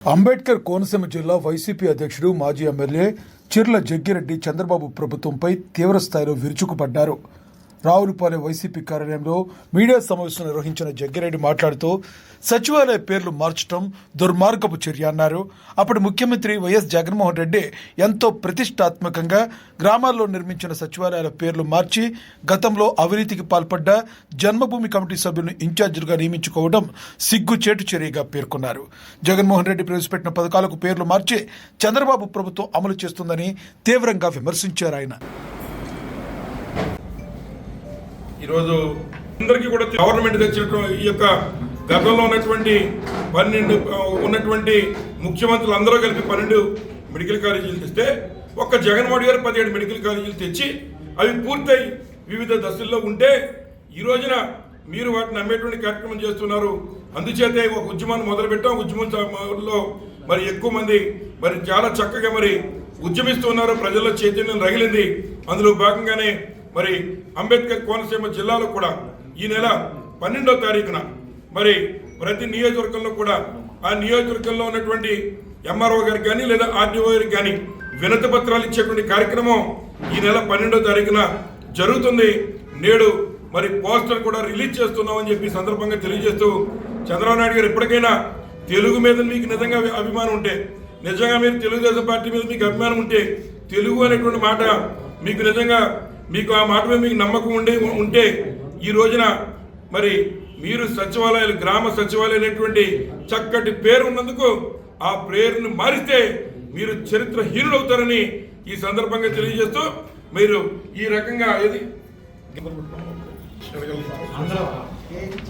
అంబేద్కర్ కోనసీమ జిల్లా వైసీపీ అధ్యక్షుడు మాజీ ఎమ్మెల్యే చిర్ల జగ్గిరెడ్డి చంద్రబాబు ప్రభుత్వంపై తీవ్రస్థాయిలో విరుచుకుపడ్డారు. రావులపాలెం వైసీపీ కార్యాలయంలో మీడియా సమావేశం నిర్వహించిన జగ్గిరెడ్డి మాట్లాడుతూ సచివాలయ పేర్లు మార్చడం దుర్మార్గపు చర్య అన్నారు. అప్పటి ముఖ్యమంత్రి వైఎస్ జగన్మోహన్ రెడ్డి ఎంతో ప్రతిష్టాత్మకంగా గ్రామాల్లో నిర్మించిన సచివాలయాల పేర్లు మార్చి గతంలో అవినీతికి పాల్పడ్డ జన్మభూమి కమిటీ సభ్యులను ఇన్ఛార్జీలుగా నియమించుకోవడం సిగ్గుచేటు చర్యగా పేర్కొన్నారు. జగన్మోహన్ రెడ్డి ప్రవేశపెట్టిన పథకాలకు పేర్లు మార్చి చంద్రబాబు ప్రభుత్వం అమలు చేస్తుందని తీవ్రంగా విమర్శించారు. ఆయన ఈరోజు అందరికీ కూడా గవర్నమెంట్ తెచ్చినటువంటి ఈ యొక్క గతంలో ఉన్నటువంటి ముఖ్యమంత్రులు అందరూ కలిపి 12 మెడికల్ కాలేజీలు తెస్తే ఒక్క జగన్మోహన్ గారు 17 మెడికల్ కాలేజీలు తెచ్చి అవి పూర్తయి వివిధ దశల్లో ఉంటే ఈ రోజున మీరు వాటిని అమ్మేటువంటి కార్యక్రమం చేస్తున్నారు. అందుచేతే ఒక ఉద్యమాన్ని మొదలుపెట్టాం. ఉద్యమంలో మరి ఎక్కువ మంది మరి చాలా చక్కగా మరి ఉద్యమిస్తున్నారు. ప్రజల్లో చైతన్యం రగిలింది. అందులో భాగంగానే మరి అంబేద్కర్ కోనసీమ జిల్లాలో కూడా ఈ నెల 12వ తారీఖున మరి ప్రతి నియోజకవర్గంలో కూడా ఆ నియోజకవర్గంలో ఉన్నటువంటి ఎంఆర్ఓ గారికి కానీ లేదా ఆర్డీఓ గారికి కానీ వినతి పత్రాలు ఇచ్చేటువంటి కార్యక్రమం ఈ నెల 12వ తారీఖున జరుగుతుంది. నేడు మరి పోస్టర్ కూడా రిలీజ్ చేస్తున్నామని చెప్పి సందర్భంగా తెలియజేస్తూ చంద్రబాబు నాయుడు గారు ఎప్పటికైనా తెలుగు మీద మీకు నిజంగా అభిమానం ఉంటే, నిజంగా మీరు తెలుగుదేశం పార్టీ మీద మీకు అభిమానం ఉంటే, తెలుగు అనేటువంటి మాట మీకు నిజంగా మీకు ఆ మాట మీద మీకు నమ్మకం ఉంటే ఈ రోజున మరి మీరు సచివాలయాలు గ్రామ సచివాలయం అనేటువంటి చక్కటి పేరు ఉన్నందుకు ఆ పేరును మారిస్తే మీరు చరిత్రహీనులు అవుతారని ఈ సందర్భంగా తెలియజేస్తూ మీరు ఈ రకంగా